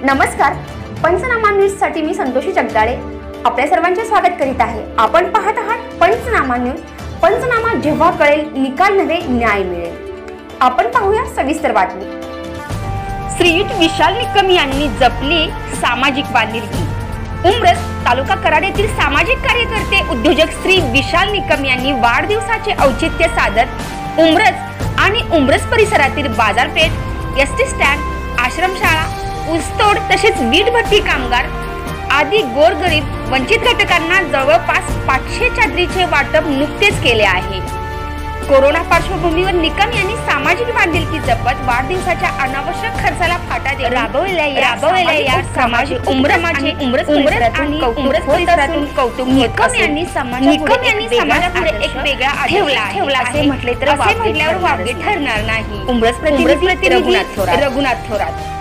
नमस्कार, पंचनामा न्यूज साठी मी संतोषी जगदाळे आपल्या सर्वांचे स्वागत करीत आहे। आपण पाहत आहात पंचनामा न्यूज। पंचनामा जेव्हा कळेल निकाल नव्हे न्याय मिळेल। आपण पाहूया सविस्तर बातमी। श्रीयुत विशाल निकम यांनी जपली सामाजिक बांधिलकी। उमरस तालुका कराड येथील सामाजिक कार्यकर्ते उद्योजक श्री विशाल निकम यांनी वाढदिवसाचे औचित्य साधत उमरस आणि उमरस परिसरातील बाजारपेठ, एसटी स्टँड, आश्रमशाळा, ऊसतोड तसेच वीटभट्टी कामगार आदी गोरगरीब वंचित घटकांना जवळपास 500 चादरीचे वाटप नुकतेच केले आहे। कोरोना पार्श्वभूमीवर निकम यांनी सामाजिक बांधिलकी जपत वाढदिवसाच्या अनावश्यक खर्चाला फाटा देऊन राबवलेल्या या सामाजिक उमरस परिसरातून कौतुक निकम यांनी समाजापुढे एक वेगळा ठेवला असे म्हटले तर वावगे ठरणार नाही। उमरस प्रतिनिधी रघुनाथ थोरात।